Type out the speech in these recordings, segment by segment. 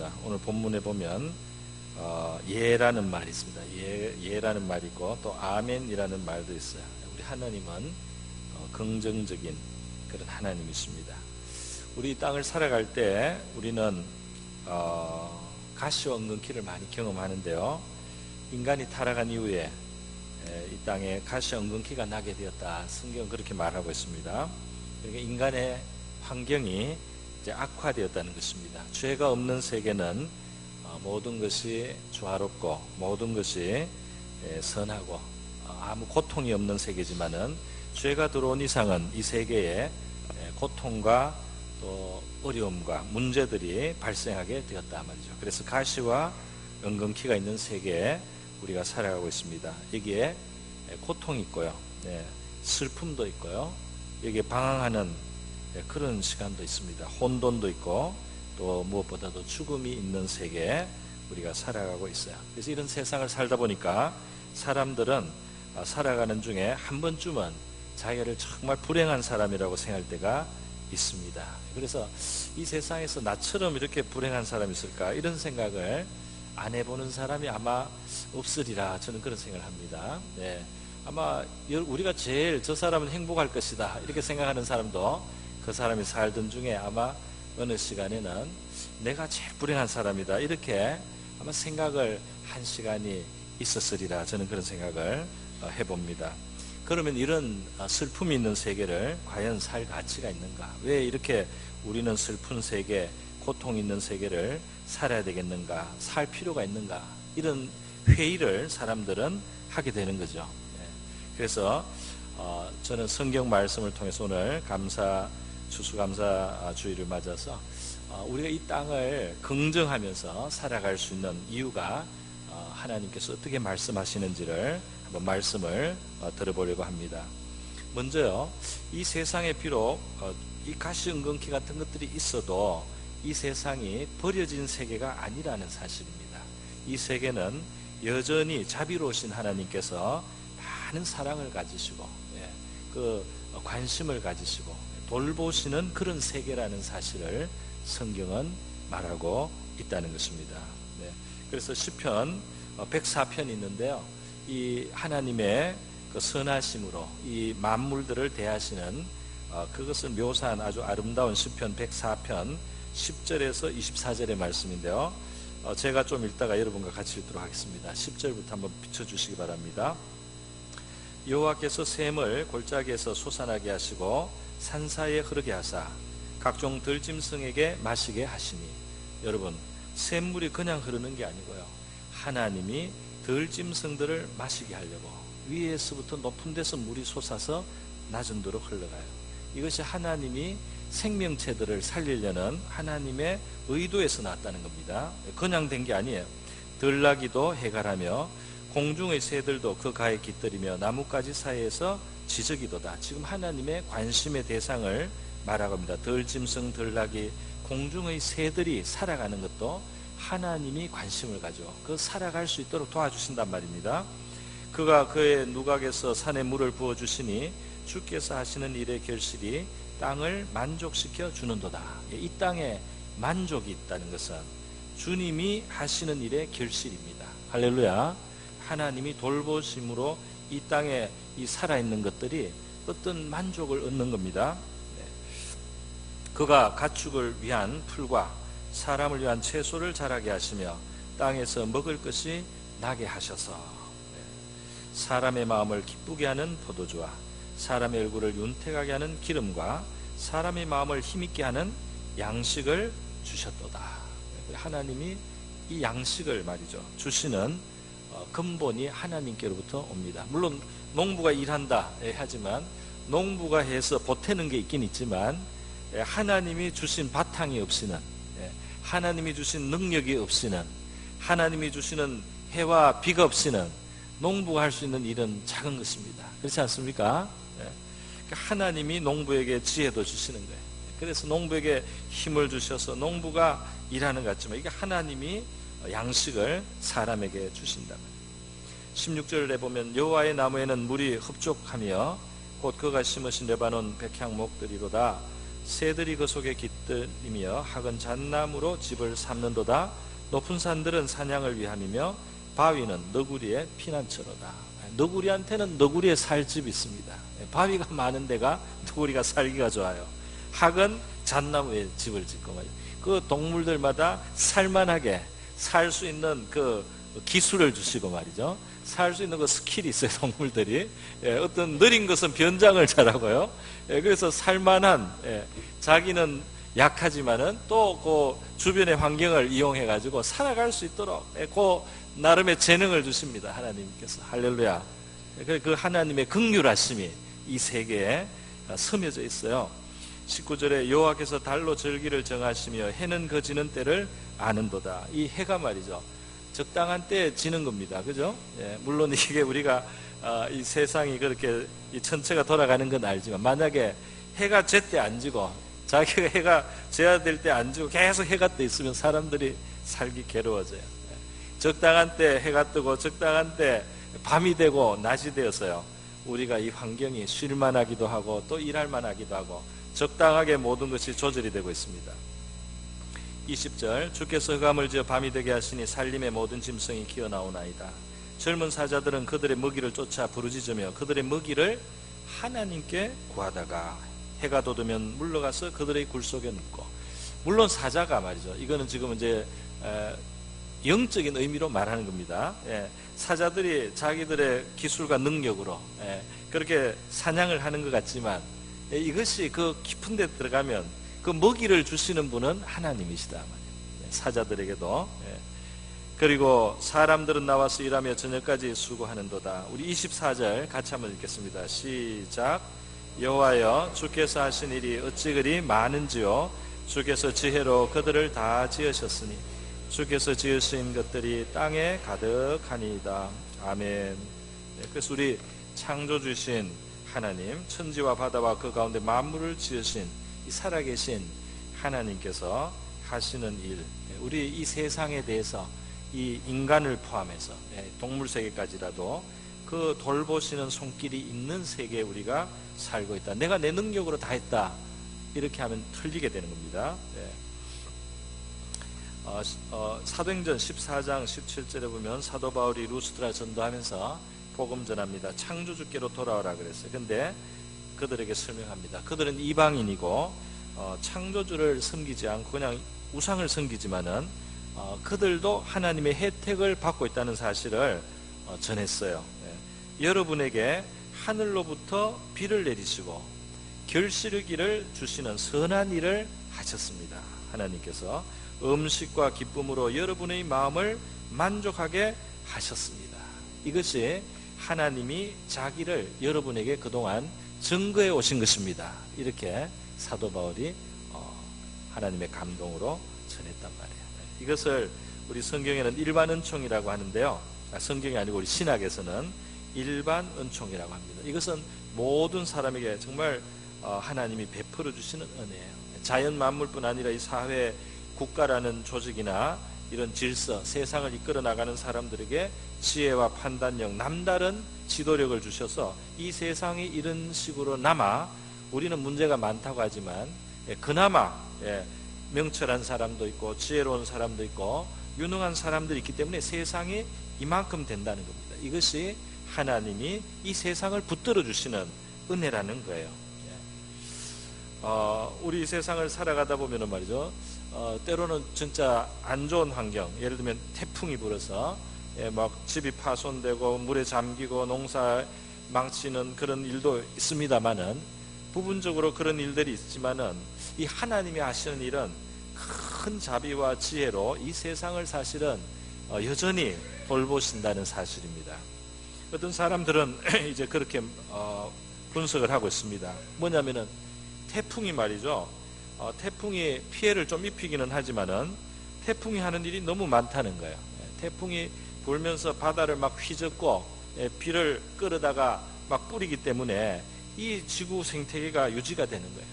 있습니다. 오늘 본문에 보면 예라는 말이 있습니다. 예라는 말이 있고 또 아멘이라는 말도 있어요. 우리 하나님은 긍정적인 그런 하나님이십니다. 우리 이 땅을 살아갈 때 우리는 가시와 엉겅퀴를 많이 경험하는데요. 인간이 타락한 이후에 이 땅에 가시와 엉겅퀴가 나게 되었다. 성경은 그렇게 말하고 있습니다. 그러니까 인간의 환경이 이제 악화되었다는 것입니다. 죄가 없는 세계는 모든 것이 조화롭고 모든 것이 선하고 아무 고통이 없는 세계지만은 죄가 들어온 이상은 이 세계에 고통과 또 어려움과 문제들이 발생하게 되었다 말이죠. 그래서 가시와 엉겅퀴가 있는 세계에 우리가 살아가고 있습니다. 여기에 고통이 있고요, 슬픔도 있고요, 여기에 방황하는 그런 시간도 있습니다. 혼돈도 있고 또 무엇보다도 죽음이 있는 세계에 우리가 살아가고 있어요. 그래서 이런 세상을 살다 보니까 사람들은 살아가는 중에 한 번쯤은 자기를 정말 불행한 사람이라고 생각할 때가 있습니다. 그래서 이 세상에서 나처럼 이렇게 불행한 사람이 있을까, 이런 생각을 안 해보는 사람이 아마 없으리라 저는 그런 생각을 합니다. 아마 우리가 제일 저 사람은 행복할 것이다 이렇게 생각하는 사람도 그 사람이 살던 중에 아마 어느 시간에는 내가 제일 불행한 사람이다 이렇게 아마 생각을 한 시간이 있었으리라 저는 그런 생각을 해봅니다. 그러면 이런 슬픔이 있는 세계를 과연 살 가치가 있는가? 왜 이렇게 우리는 슬픈 세계, 고통 있는 세계를 살아야 되겠는가? 살 필요가 있는가? 이런 회의를 사람들은 하게 되는 거죠. 그래서 저는 성경 말씀을 통해서 오늘 추수감사주의를 맞아서 우리가 이 땅을 긍정하면서 살아갈 수 있는 이유가 하나님께서 어떻게 말씀하시는지를 한번 말씀을 들어보려고 합니다. 먼저요, 이 세상에 비록 이 가시엉겅퀴 같은 것들이 있어도 이 세상이 버려진 세계가 아니라는 사실입니다. 이 세계는 여전히 자비로우신 하나님께서 많은 사랑을 가지시고 그 관심을 가지시고 돌보시는 그런 세계라는 사실을 성경은 말하고 있다는 것입니다. 그래서 시편 104편이 있는데요, 이 하나님의 그 선하심으로 이 만물들을 대하시는 그것을 묘사한 아주 아름다운 시편 104편 10절에서 24절의 말씀인데요, 제가 좀 읽다가 여러분과 같이 읽도록 하겠습니다. 10절부터 한번 비춰주시기 바랍니다. 여호와께서 샘을 골짜기에서 솟아나게 하시고 산사에 흐르게 하사 각종 들짐승에게 마시게 하시니, 여러분, 샘물이 그냥 흐르는 게 아니고요, 하나님이 들짐승들을 마시게 하려고 위에서부터 높은 데서 물이 솟아서 낮은 데로 흘러가요. 이것이 하나님이 생명체들을 살리려는 하나님의 의도에서 났다는 겁니다. 그냥 된 게 아니에요. 들나귀도 해갈하며 공중의 새들도 그 가에 깃들이며 나뭇가지 사이에서 지저귀도다. 지금 하나님의 관심의 대상을 말하고 합니다. 들짐승, 들나귀, 공중의 새들이 살아가는 것도 하나님이 관심을 가져 그 살아갈 수 있도록 도와주신단 말입니다. 그가 그의 누각에서 산에 물을 부어주시니 주께서 하시는 일의 결실이 땅을 만족시켜 주는도다. 이 땅에 만족이 있다는 것은 주님이 하시는 일의 결실입니다. 할렐루야. 하나님이 돌보심으로 이 땅에 이 살아있는 것들이 어떤 만족을 얻는 겁니다. 그가 가축을 위한 풀과 사람을 위한 채소를 자라게 하시며 땅에서 먹을 것이 나게 하셔서 사람의 마음을 기쁘게 하는 포도주와 사람의 얼굴을 윤택하게 하는 기름과 사람의 마음을 힘있게 하는 양식을 주셨도다. 하나님이 이 양식을 말이죠 주시는 근본이 하나님께로부터 옵니다. 물론 농부가 일한다 하지만 농부가 해서 보태는 게 있긴 있지만 하나님이 주신 바탕이 없이는, 하나님이 주신 능력이 없이는, 하나님이 주시는 해와 비가 없이는 농부가 할 수 있는 일은 작은 것입니다. 그렇지 않습니까? 하나님이 농부에게 지혜도 주시는 거예요. 그래서 농부에게 힘을 주셔서 농부가 일하는 것 같지만 이게 하나님이 양식을 사람에게 주신다. 16절에 보면 여호와의 나무에는 물이 흡족하며 곧 그가 심으신 레바논 백향목들이로다. 새들이 그 속에 깃들이며 학은 잣나무로 집을 삼는도다. 높은 산들은 사냥을 위함이며 바위는 너구리의 피난처로다. 너구리한테는 너구리의 살 집이 있습니다. 바위가 많은 데가 너구리가 살기가 좋아요. 학은 잣나무에 집을 짓고 말이죠. 그 동물들마다 살만하게 살 수 있는 그 기술을 주시고 말이죠. 살 수 있는 그 스킬이 있어요, 동물들이. 어떤 느린 것은 변장을 잘하고요. 그래서 살만한, 자기는 약하지만은 또 그 주변의 환경을 이용해 가지고 살아갈 수 있도록 그 나름의 재능을 주십니다, 하나님께서. 할렐루야. 그 하나님의 긍휼하심이 이 세계에 스며져 있어요. 19절에 여호와께서 달로 절기를 정하시며 해는 그 지는 때를 아는도다. 이 해가 말이죠, 적당한 때에 지는 겁니다. 그죠? 물론 이게 우리가 이 세상이 그렇게 이 전체가 돌아가는 건 알지만, 만약에 해가 제때 안 지고 자기가 해가 져야 될 때 안 지고 계속 해가 떠 있으면 사람들이 살기 괴로워져요. 적당한 때 해가 뜨고 적당한 때 밤이 되고 낮이 되어서요, 우리가 이 환경이 쉴만하기도 하고 또 일할만하기도 하고 적당하게 모든 것이 조절이 되고 있습니다. 20절, 주께서 흑암을 지어 밤이 되게 하시니 산림의 모든 짐승이 기어나오나이다. 젊은 사자들은 그들의 먹이를 쫓아 부르짖으며 그들의 먹이를 하나님께 구하다가 해가 돋으면 물러가서 그들의 굴 속에 눕고. 물론 사자가 말이죠, 이거는 지금 이제 영적인 의미로 말하는 겁니다. 사자들이 자기들의 기술과 능력으로 그렇게 사냥을 하는 것 같지만, 이것이 그 깊은 데 들어가면 그 먹이를 주시는 분은 하나님이시다 말이에요. 사자들에게도. 그리고 사람들은 나와서 일하며 저녁까지 수고하는도다. 우리 24절 같이 한번 읽겠습니다. 시작. 여호와여, 주께서 하신 일이 어찌 그리 많은지요. 주께서 지혜로 그들을 다 지으셨으니 주께서 지으신 것들이 땅에 가득하니이다. 아멘. 그래서 우리 창조주신 하나님, 천지와 바다와 그 가운데 만물을 지으신 이 살아계신 하나님께서 하시는 일, 우리 이 세상에 대해서 이 인간을 포함해서 동물 세계까지라도 그 돌보시는 손길이 있는 세계에 우리가 살고 있다. 내가 내 능력으로 다 했다, 이렇게 하면 틀리게 되는 겁니다. 사도행전 14장 17절에 보면 사도 바울이 루스드라 전도하면서 복음 전합니다. 창조주께로 돌아오라 그랬어요. 근데 그들에게 설명합니다. 그들은 이방인이고 창조주를 섬기지 않고 그냥 우상을 섬기지만은 그들도 하나님의 혜택을 받고 있다는 사실을 전했어요. 여러분에게 하늘로부터 비를 내리시고 결실기를 주시는 선한 일을 하셨습니다. 하나님께서 음식과 기쁨으로 여러분의 마음을 만족하게 하셨습니다. 이것이 하나님이 자기를 여러분에게 그동안 증거해 오신 것입니다. 이렇게 사도 바울이 하나님의 감동으로 전했단 말이에요. 이것을 우리 성경에는 일반 은총이라고 하는데요, 성경이 아니고 우리 신학에서는 일반 은총이라고 합니다. 이것은 모든 사람에게 정말 하나님이 베풀어 주시는 은혜예요. 자연 만물뿐 아니라 이 사회, 국가라는 조직이나 이런 질서, 세상을 이끌어 나가는 사람들에게 지혜와 판단력, 남다른 지도력을 주셔서 이 세상이 이런 식으로 남아, 우리는 문제가 많다고 하지만 그나마 명철한 사람도 있고 지혜로운 사람도 있고 유능한 사람들이 있기 때문에 세상이 이만큼 된다는 겁니다. 이것이 하나님이 이 세상을 붙들어 주시는 은혜라는 거예요. 우리 세상을 살아가다 보면 말이죠, 때로는 진짜 안 좋은 환경, 예를 들면 태풍이 불어서 막 집이 파손되고 물에 잠기고 농사 망치는 그런 일도 있습니다만은, 부분적으로 그런 일들이 있지만은 이 하나님이 하시는 일은 큰 자비와 지혜로 이 세상을 사실은 여전히 돌보신다는 사실입니다. 어떤 사람들은 이제 그렇게 분석을 하고 있습니다. 뭐냐면은 태풍이 말이죠, 태풍이 피해를 좀 입히기는 하지만은 태풍이 하는 일이 너무 많다는 거예요. 태풍이 불면서 바다를 막 휘젓고 비를 끌어다가 막 뿌리기 때문에 이 지구 생태계가 유지가 되는 거예요.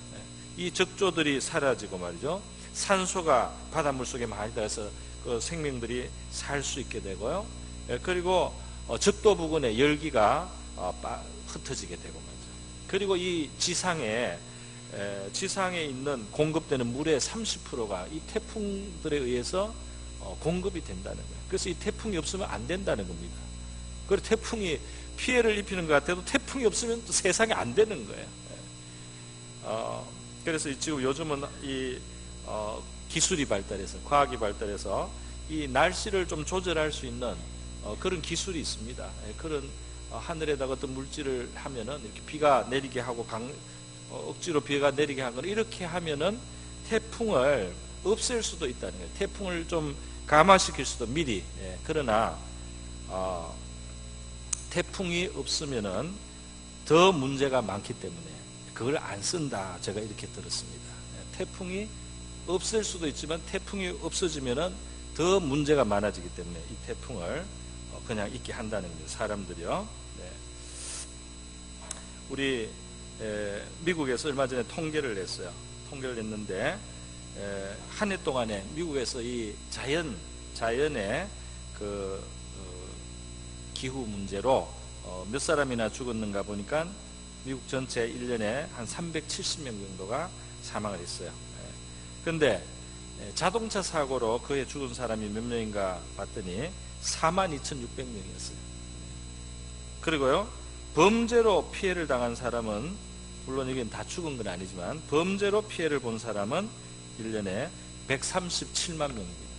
이 적조들이 사라지고 말이죠, 산소가 바닷물 속에 많이 들어서 그 생명들이 살 수 있게 되고요. 그리고 적도 부근에 열기가 흩어지게 되고 말이죠. 그리고 이 지상에 지상에 있는 공급되는 물의 30%가 이 태풍들에 의해서 공급이 된다는 거예요. 그래서 이 태풍이 없으면 안 된다는 겁니다. 그리고 태풍이 피해를 입히는 것 같아도 태풍이 없으면 또 세상에 안 되는 거예요. 그래서 지금 요즘은 이 기술이 발달해서, 과학이 발달해서 이 날씨를 좀 조절할 수 있는 그런 기술이 있습니다. 그런 하늘에다가 어떤 물질을 하면은 이렇게 비가 내리게 하고 억지로 비가 내리게 하거나 이렇게 하면은 태풍을 없앨 수도 있다는 거예요. 태풍을 좀 감화시킬 수도 미리. 그러나 태풍이 없으면은 더 문제가 많기 때문에 그걸 안 쓴다. 제가 이렇게 들었습니다. 태풍이 없을 수도 있지만 태풍이 없어지면은 더 문제가 많아지기 때문에 이 태풍을 그냥 있게 한다는 거예요. 사람들이요. 네. 우리 미국에서 얼마 전에 통계를 냈어요. 통계를 냈는데 한 해 동안에 미국에서 이 자연의 그 기후 문제로 몇 사람이나 죽었는가 보니까 미국 전체 1년에 한 370명 정도가 사망을 했어요. 그런데 자동차 사고로 그해 죽은 사람이 몇 명인가 봤더니 42,600명이었어요. 그리고요, 범죄로 피해를 당한 사람은, 물론 여기는 다 죽은 건 아니지만 범죄로 피해를 본 사람은 1년에 137만 명입니다.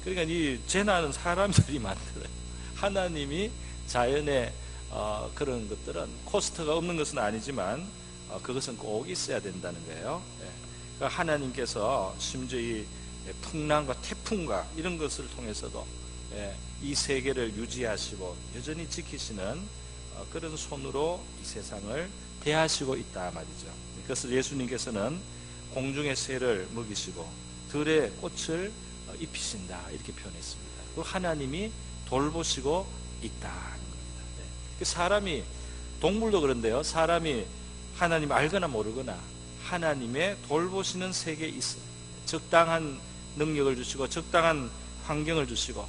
그러니까 이 재난은 사람들이 만들어요. 하나님이 자연의 그런 것들은 코스트가 없는 것은 아니지만 그것은 꼭 있어야 된다는 거예요. 그러니까 하나님께서 심지어 이 풍랑과 태풍과 이런 것을 통해서도 이 세계를 유지하시고 여전히 지키시는 그런 손으로 이 세상을 대하시고 있다 말이죠. 그래서 예수님께서는 공중의 새를 먹이시고 들의 꽃을 입히신다 이렇게 표현했습니다. 그 하나님이 돌보시고 있다는 겁니다. 사람이, 동물도 그런데요, 사람이 하나님 알거나 모르거나 하나님의 돌보시는 세계에 있어요. 적당한 능력을 주시고 적당한 환경을 주시고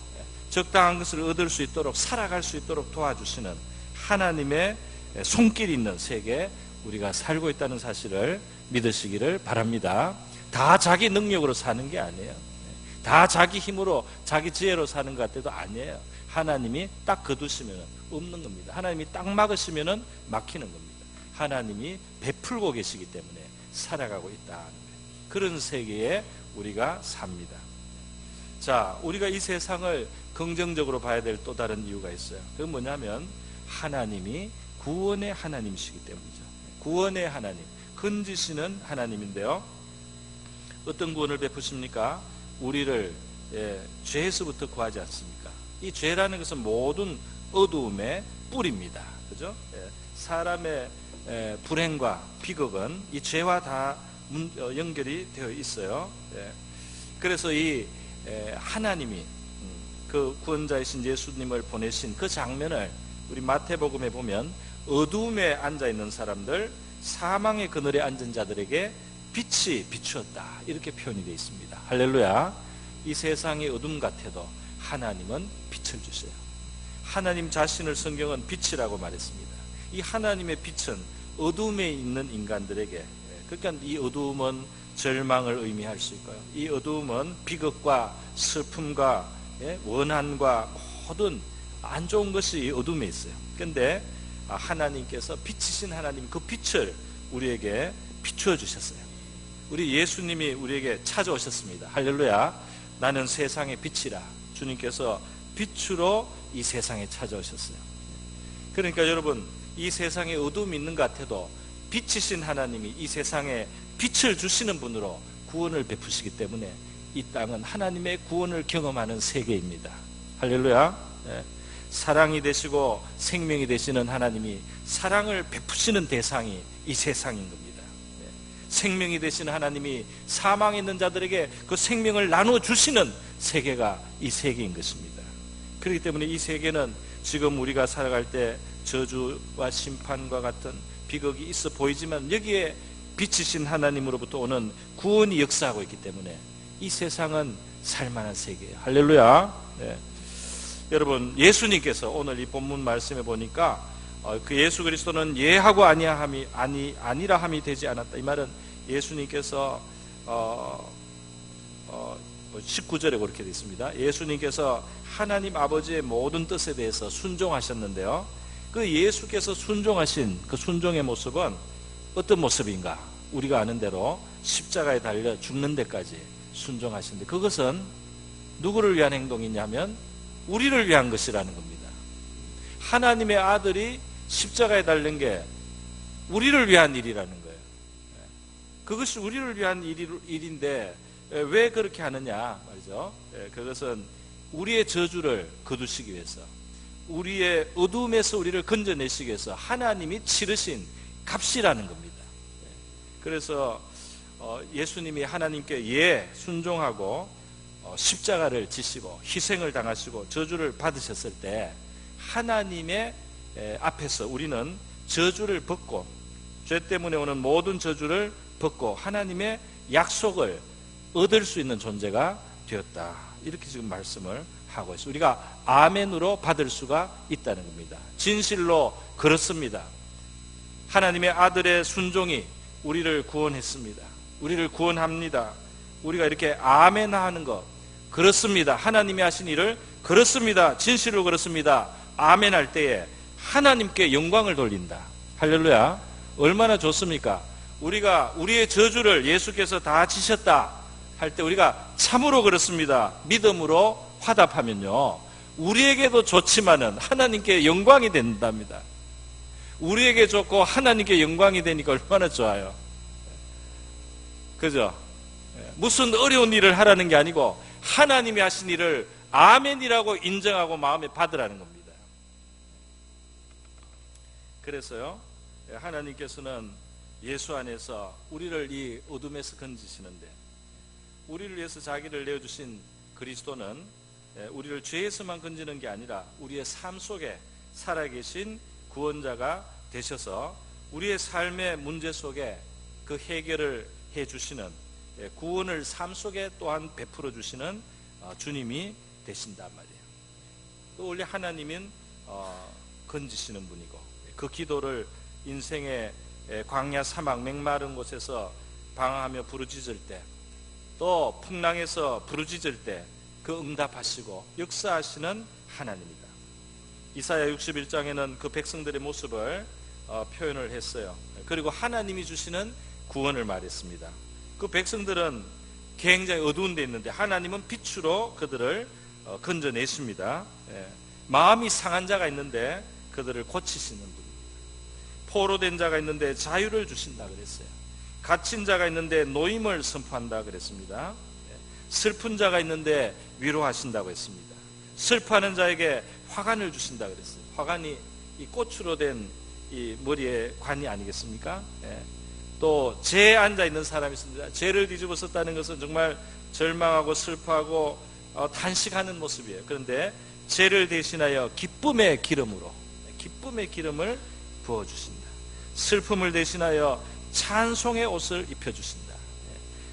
적당한 것을 얻을 수 있도록 살아갈 수 있도록 도와주시는 하나님의 손길이 있는 세계에 우리가 살고 있다는 사실을 믿으시기를 바랍니다. 다 자기 능력으로 사는 게 아니에요. 다 자기 힘으로 자기 지혜로 사는 것 같아도 아니에요. 하나님이 딱 거두시면 없는 겁니다. 하나님이 딱 막으시면 막히는 겁니다. 하나님이 베풀고 계시기 때문에 살아가고 있다. 그런 세계에 우리가 삽니다. 자, 우리가 이 세상을 긍정적으로 봐야 될 또 다른 이유가 있어요. 그건 뭐냐면 하나님이 구원의 하나님이시기 때문이죠. 구원의 하나님, 건지시는 하나님인데요. 어떤 구원을 베푸십니까? 우리를 죄에서부터 구하지 않습니까? 이 죄라는 것은 모든 어두움의 뿌리입니다. 그죠? 사람의 불행과 비극은 이 죄와 다 연결이 되어 있어요. 그래서 이 하나님이 그 구원자이신 예수님을 보내신 그 장면을 우리 마태복음에 보면 어두움에 앉아있는 사람들, 사망의 그늘에 앉은 자들에게 빛이 비추었다 이렇게 표현이 되어 있습니다. 할렐루야. 이 세상이 어둠 같아도 하나님은 빛을 주세요. 하나님 자신을 성경은 빛이라고 말했습니다. 이 하나님의 빛은 어둠에 있는 인간들에게, 그러니까 이 어두움은 절망을 의미할 수 있고요, 이 어두움은 비극과 슬픔과 원한과 모든 안 좋은 것이 어둠에 있어요. 그런데 하나님께서 빛이신 하나님, 그 빛을 우리에게 비추어 주셨어요. 우리 예수님이 우리에게 찾아오셨습니다. 할렐루야. 나는 세상의 빛이라. 주님께서 빛으로 이 세상에 찾아오셨어요. 그러니까 여러분, 이 세상에 어둠이 있는 것 같아도 빛이신 하나님이 이 세상에 빛을 주시는 분으로 구원을 베푸시기 때문에 이 땅은 하나님의 구원을 경험하는 세계입니다. 할렐루야. 사랑이 되시고 생명이 되시는 하나님이 사랑을 베푸시는 대상이 이 세상인 겁니다. 생명이 되시는 하나님이 사망에 있는 자들에게 그 생명을 나눠주시는 세계가 이 세계인 것입니다. 그렇기 때문에 이 세계는 지금 우리가 살아갈 때 저주와 심판과 같은 비극이 있어 보이지만 여기에 빛이신 하나님으로부터 오는 구원이 역사하고 있기 때문에 이 세상은 살만한 세계예요. 할렐루야. 여러분, 예수님께서 오늘 이 본문 말씀에 보니까 그 예수 그리스도는 예하고 아니라 함이 되지 않았다. 이 말은 예수님께서 19절에 그렇게 되어 있습니다. 예수님께서 하나님 아버지의 모든 뜻에 대해서 순종하셨는데요, 그 예수께서 순종하신 그 순종의 모습은 어떤 모습인가? 우리가 아는 대로 십자가에 달려 죽는 데까지 순종하신데, 그것은 누구를 위한 행동이냐면 우리를 위한 것이라는 겁니다. 하나님의 아들이 십자가에 달린 게 우리를 위한 일이라는 거예요. 그것이 우리를 위한 일인데 왜 그렇게 하느냐 말이죠. 그것은 우리의 저주를 거두시기 위해서, 우리의 어둠에서 우리를 건져내시기 위해서 하나님이 치르신 값이라는 겁니다. 그래서 예수님이 하나님께 순종하고 십자가를 지시고 희생을 당하시고 저주를 받으셨을 때 하나님의 앞에서 우리는 저주를 벗고, 죄 때문에 오는 모든 저주를 벗고 하나님의 약속을 얻을 수 있는 존재가 되었다. 이렇게 지금 말씀을 하고 있습니다. 우리가 아멘으로 받을 수가 있다는 겁니다. 진실로 그렇습니다. 하나님의 아들의 순종이 우리를 구원했습니다. 우리를 구원합니다. 우리가 이렇게 아멘하는 것, 그렇습니다. 하나님이 하신 일을 그렇습니다. 진실로 그렇습니다. 아멘할 때에 하나님께 영광을 돌린다. 할렐루야. 얼마나 좋습니까? 우리가 우리의 저주를 예수께서 다 지셨다 할 때 우리가 참으로 그렇습니다, 믿음으로 화답하면요, 우리에게도 좋지만은 하나님께 영광이 된답니다. 우리에게 좋고 하나님께 영광이 되니까 얼마나 좋아요. 그죠? 무슨 어려운 일을 하라는 게 아니고 하나님이 하신 일을 아멘이라고 인정하고 마음에 받으라는 겁니다. 그래서요, 하나님께서는 예수 안에서 우리를 이 어둠에서 건지시는데, 우리를 위해서 자기를 내어주신 그리스도는 우리를 죄에서만 건지는 게 아니라 우리의 삶 속에 살아계신 구원자가 되셔서 우리의 삶의 문제 속에 그 해결을 해주시는, 구원을 삶 속에 또한 베풀어 주시는 주님이 되신단 말이에요. 또 원래 하나님은 건지시는 분이고, 그 기도를 인생의 광야 사막 맹마른 곳에서 방황하며 부르짖을 때, 또 풍랑에서 부르짖을 때 그 응답하시고 역사하시는 하나님이다. 이사야 61장에는 그 백성들의 모습을 표현을 했어요. 그리고 하나님이 주시는 구원을 말했습니다. 그 백성들은 굉장히 어두운 데 있는데 하나님은 빛으로 그들을 건져내십니다. 마음이 상한 자가 있는데 그들을 고치시는 분입니다. 포로된 자가 있는데 자유를 주신다 그랬어요. 갇힌 자가 있는데 노임을 선포한다 그랬습니다. 슬픈 자가 있는데 위로하신다고 했습니다. 슬퍼하는 자에게 화관을 주신다 그랬어요. 화관이 이 꽃으로 된 이 머리에 관이 아니겠습니까? 또 죄에 앉아 있는 사람이 있습니다. 죄를 뒤집어 썼다는 것은 정말 절망하고 슬퍼하고 탄식하는 모습이에요. 그런데 죄를 대신하여 기쁨의 기름으로, 기쁨의 기름을 부어주신다. 슬픔을 대신하여 찬송의 옷을 입혀주신다.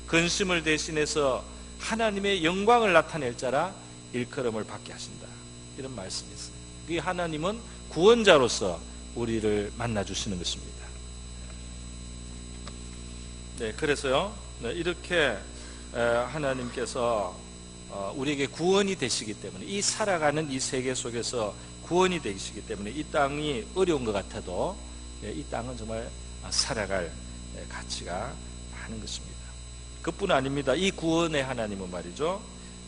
근심을 대신해서 하나님의 영광을 나타낼 자라 일컬음을 받게 하신다. 이런 말씀이 있어요. 이 하나님은 구원자로서 우리를 만나주시는 것입니다. 그래서요, 이렇게 하나님께서 우리에게 구원이 되시기 때문에, 이 살아가는 이 세계 속에서 구원이 되시기 때문에 이 땅이 어려운 것 같아도 이 땅은 정말 살아갈 가치가 많은 것입니다. 그뿐 아닙니다. 이 구원의 하나님은 말이죠,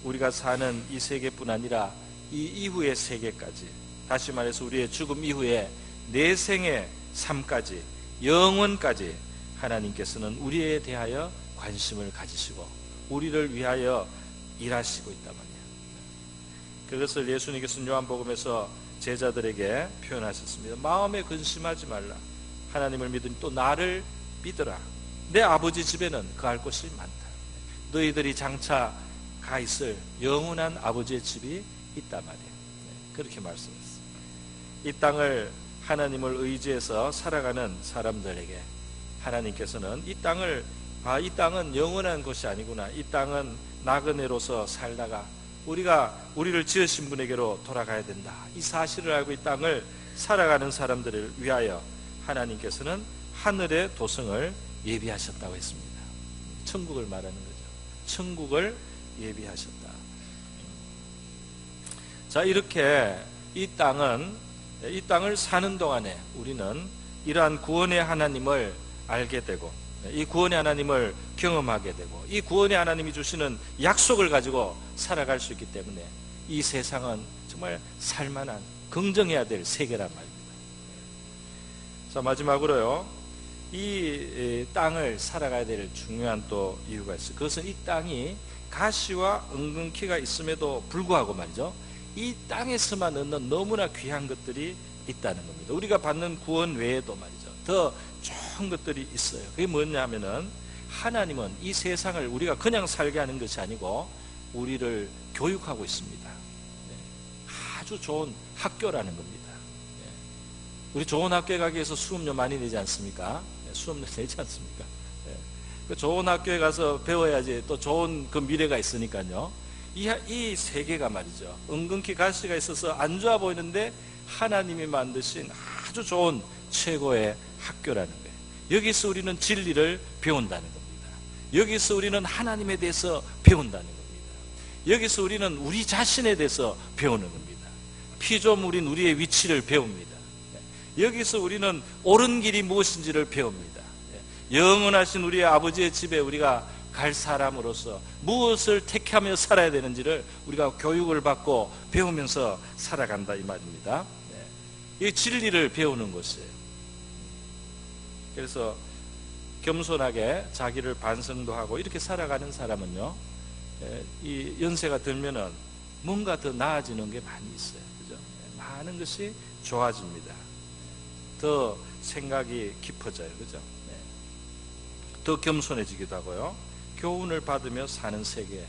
우리가 사는 이 세계뿐 아니라 이 이후의 세계까지, 다시 말해서 우리의 죽음 이후에 내생의 삶까지, 영원까지 하나님께서는 우리에 대하여 관심을 가지시고 우리를 위하여 일하시고 있단 말이에요. 그것을 예수님께서는 요한복음에서 제자들에게 표현하셨습니다. 마음에 근심하지 말라. 하나님을 믿으니 또 나를 믿으라. 내 아버지 집에는 거할 곳이 많다. 너희들이 장차 가 있을 영원한 아버지의 집이 있단 말이에요. 그렇게 말씀했어요. 이 땅을 하나님을 의지해서 살아가는 사람들에게 하나님께서는 이 땅은 영원한 것이 아니구나, 이 땅은 나그네로서 살다가 우리가 우리를 지으신 분에게로 돌아가야 된다. 이 사실을 알고 이 땅을 살아가는 사람들을 위하여 하나님께서는 하늘의 도성을 예비하셨다고 했습니다. 천국을 말하는 거죠. 천국을 예비하셨다. 자, 이렇게 이 땅을 사는 동안에 우리는 이러한 구원의 하나님을 알게 되고, 이 구원의 하나님을 경험하게 되고, 이 구원의 하나님이 주시는 약속을 가지고 살아갈 수 있기 때문에 이 세상은 정말 살만한, 긍정해야 될 세계란 말입니다. 자, 마지막으로요, 이 땅을 살아가야 될 중요한 또 이유가 있어요. 그것은 이 땅이 가시와 은근키가 있음에도 불구하고 말이죠, 이 땅에서만 얻는 너무나 귀한 것들이 있다는 겁니다. 우리가 받는 구원 외에도 말이죠, 더 좋은 것들이 있어요. 그게 뭐냐 하면은, 하나님은 이 세상을 우리가 그냥 살게 하는 것이 아니고 우리를 교육하고 있습니다. 아주 좋은 학교라는 겁니다. 우리 좋은 학교에 가기 위해서 수업료 많이 내지 않습니까? 수업료 내지 않습니까? 그 좋은 학교에 가서 배워야지 또 좋은 그 미래가 있으니까요. 이 세계가 말이죠, 은근히 가시가 있어서 안 좋아 보이는데 하나님이 만드신 아주 좋은 최고의 학교라는 거예요. 여기서 우리는 진리를 배운다는 겁니다. 여기서 우리는 하나님에 대해서 배운다는 겁니다. 여기서 우리는 우리 자신에 대해서 배우는 겁니다. 피조물인 우리의 위치를 배웁니다. 여기서 우리는 옳은 길이 무엇인지를 배웁니다. 영원하신 우리의 아버지의 집에 우리가 갈 사람으로서 무엇을 택하며 살아야 되는지를 우리가 교육을 받고 배우면서 살아간다, 이 말입니다. 이 진리를 배우는 것이에요. 그래서 겸손하게 자기를 반성도 하고 이렇게 살아가는 사람은요, 이 연세가 들면은 뭔가 더 나아지는 게 많이 있어요. 그죠? 많은 것이 좋아집니다. 더 생각이 깊어져요. 그죠? 더 겸손해지기도 하고요. 교훈을 받으며 사는 세계.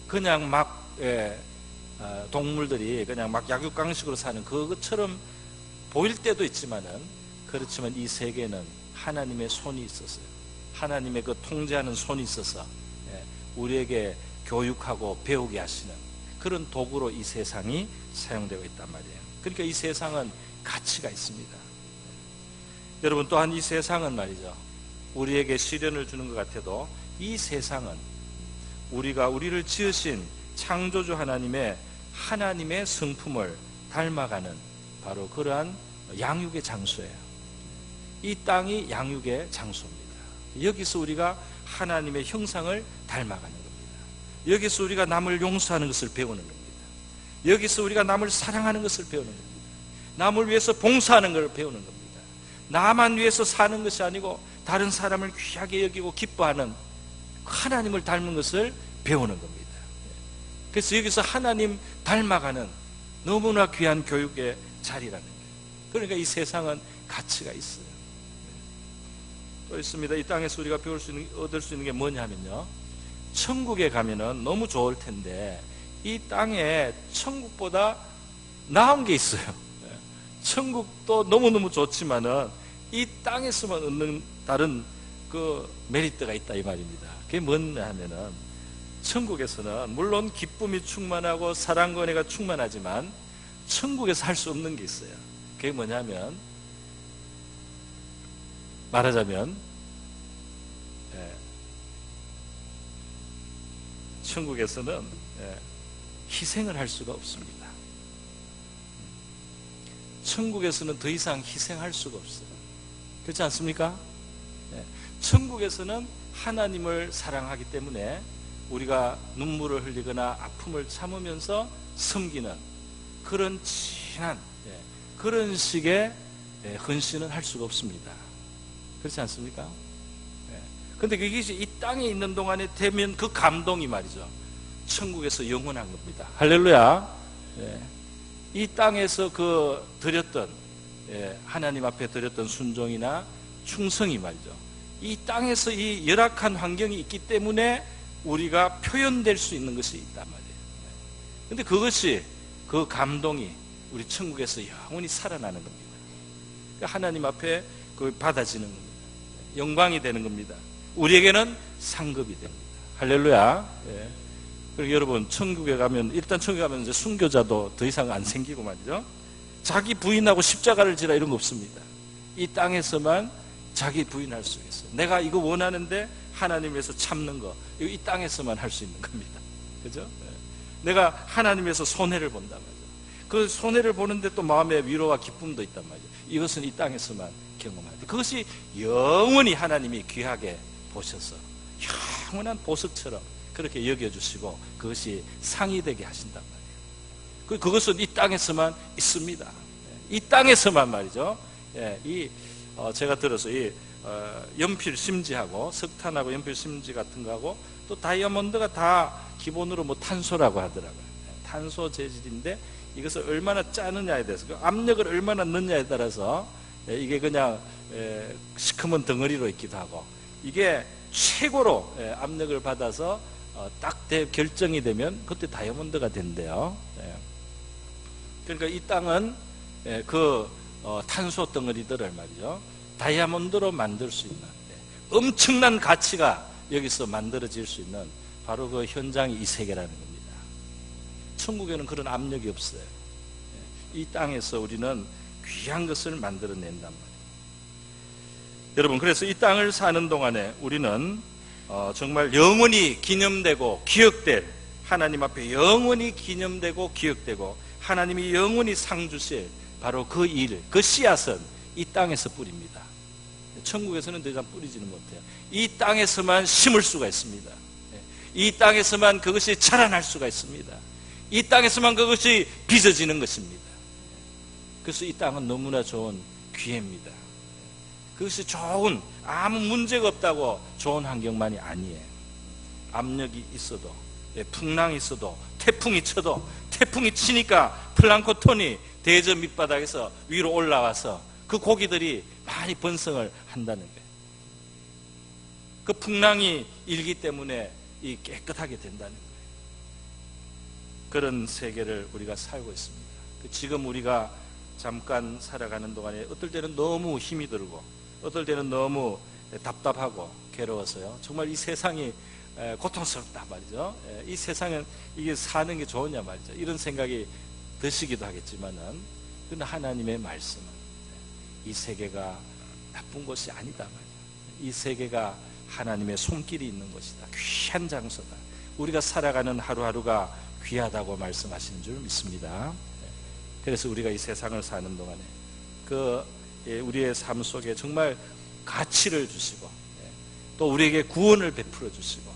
그냥 막 동물들이 그냥 막 약육강식으로 사는 그것처럼 보일 때도 있지만은, 그렇지만 이 세계는 하나님의 손이 있었어요. 하나님의 그 통제하는 손이 있어서 우리에게 교육하고 배우게 하시는 그런 도구로 이 세상이 사용되고 있단 말이에요. 그러니까 이 세상은 가치가 있습니다. 여러분, 또한 이 세상은 말이죠, 우리에게 시련을 주는 것 같아도 이 세상은 우리를 지으신 창조주 하나님의 성품을 닮아가는 바로 그러한 양육의 장소예요. 이 땅이 양육의 장소입니다. 여기서 우리가 하나님의 형상을 닮아가는 겁니다. 여기서 우리가 남을 용서하는 것을 배우는 겁니다. 여기서 우리가 남을 사랑하는 것을 배우는 겁니다. 남을 위해서 봉사하는 것을 배우는 겁니다. 나만 위해서 사는 것이 아니고 다른 사람을 귀하게 여기고 기뻐하는 하나님을 닮은 것을 배우는 겁니다. 그래서 여기서 하나님 닮아가는 너무나 귀한 교육의 자리라는 거예요. 그러니까 이 세상은 가치가 있어요. 또 있습니다. 이 땅에서 우리가 얻을 수 있는 게 뭐냐면요, 천국에 가면은 너무 좋을 텐데 이 땅에 천국보다 나은 게 있어요. 천국도 너무너무 좋지만은 이 땅에서만 얻는 다른 그 메리트가 있다, 이 말입니다. 그게 뭐냐 하면은, 천국에서는 물론 기쁨이 충만하고 사랑과 은혜가 충만하지만 천국에서 할 수 없는 게 있어요. 그게 뭐냐면, 말하자면 천국에서는 희생을 할 수가 없습니다. 천국에서는 더 이상 희생할 수가 없어요. 그렇지 않습니까? 천국에서는 하나님을 사랑하기 때문에 우리가 눈물을 흘리거나 아픔을 참으면서 섬기는 그런 진한 그런 식의 헌신은 할 수가 없습니다. 그렇지 않습니까? 그런데 그게 이 땅에 있는 동안에 되면 그 감동이 말이죠, 천국에서 영원한 겁니다. 할렐루야. 이 땅에서 그 드렸던 하나님 앞에 드렸던 순종이나 충성이 말이죠, 이 땅에서 이 열악한 환경이 있기 때문에 우리가 표현될 수 있는 것이 있단 말이에요. 그런데 그것이, 그 감동이 우리 천국에서 영원히 살아나는 겁니다. 하나님 앞에 그 받아지는 겁니다. 영광이 되는 겁니다. 우리에게는 상급이 됩니다. 할렐루야. 그리고 여러분 천국에 가면 일단 천국에 가면 이제 순교자도 더 이상 안 생기고 말이죠. 자기 부인하고 십자가를 지라 이런 거 없습니다. 이 땅에서만 자기 부인할 수 있어요. 내가 이거 원하는데 하나님에서 참는 거, 이거 이 땅에서만 할 수 있는 겁니다. 그죠? 내가 하나님에서 손해를 본단 말이죠. 그 손해를 보는데 또 마음의 위로와 기쁨도 있단 말이죠. 이것은 이 땅에서만 경험하죠. 그것이 영원히 하나님이 귀하게 보셔서 영원한 보석처럼 그렇게 여겨주시고 그것이 상이 되게 하신단 말이에요. 그것은 이 땅에서만 있습니다. 이 땅에서만 말이죠. 제가 들어서 연필 심지하고 석탄하고 연필 심지 같은 거하고 또 다이아몬드가 다 기본으로 뭐 탄소라고 하더라고요. 탄소 재질인데 이것을 얼마나 짜느냐에 대해서, 그 압력을 얼마나 넣느냐에 따라서 이게 그냥 시커먼 덩어리로 있기도 하고, 이게 최고로 압력을 받아서 딱 결정이 되면 그때 다이아몬드가 된대요. 그러니까 이 땅은 그 탄소 덩어리들을 말이죠, 다이아몬드로 만들 수 있는 엄청난 가치가 여기서 만들어질 수 있는 바로 그 현장이 이 세계라는 겁니다. 천국에는 그런 압력이 없어요. 이 땅에서 우리는 귀한 것을 만들어낸단 말이에요. 여러분, 그래서 이 땅을 사는 동안에 우리는 정말 영원히 기념되고 기억될, 하나님 앞에 영원히 기념되고 기억되고 하나님이 영원히 상 주실 바로 그 일, 그 씨앗은 이 땅에서 뿌립니다. 천국에서는 더 이상 뿌리지는 못해요. 이 땅에서만 심을 수가 있습니다. 이 땅에서만 그것이 자라날 수가 있습니다. 이 땅에서만 그것이 빚어지는 것입니다. 그래서 이 땅은 너무나 좋은 기회입니다. 그것이 좋은, 아무 문제가 없다고 좋은 환경만이 아니에요. 압력이 있어도, 풍랑이 있어도, 태풍이 쳐도, 태풍이 치니까 플랑크톤이 대저 밑바닥에서 위로 올라와서 그 고기들이 많이 번성을 한다는 거예요. 그 풍랑이 일기 때문에 이 깨끗하게 된다는 거예요. 그런 세계를 우리가 살고 있습니다. 지금 우리가 잠깐 살아가는 동안에 어떨 때는 너무 힘이 들고 어떨 때는 너무 답답하고 괴로워서요, 정말 이 세상이 고통스럽다 말이죠. 이 세상은 이게 사는 게 좋으냐 말이죠. 이런 생각이 드시기도 하겠지만은, 그러나 하나님의 말씀은 이 세계가 나쁜 것이 아니다 말이죠. 이 세계가 하나님의 손길이 있는 것이다. 귀한 장소다. 우리가 살아가는 하루하루가 귀하다고 말씀하시는 줄 믿습니다. 그래서 우리가 이 세상을 사는 동안에 우리의 삶 속에 정말 가치를 주시고 또 우리에게 구원을 베풀어 주시고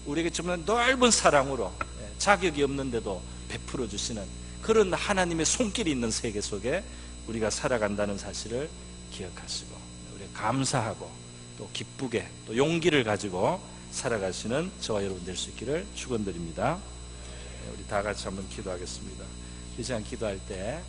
우리에게 정말 넓은 사랑으로 자격이 없는데도 베풀어 주시는 그런 하나님의 손길이 있는 세계 속에 우리가 살아간다는 사실을 기억하시고 우리 감사하고 또 기쁘게 또 용기를 가지고 살아가시는 저와 여러분 될 수 있기를 축원드립니다. 우리 다 같이 한번 기도하겠습니다. 이 시간 기도할 때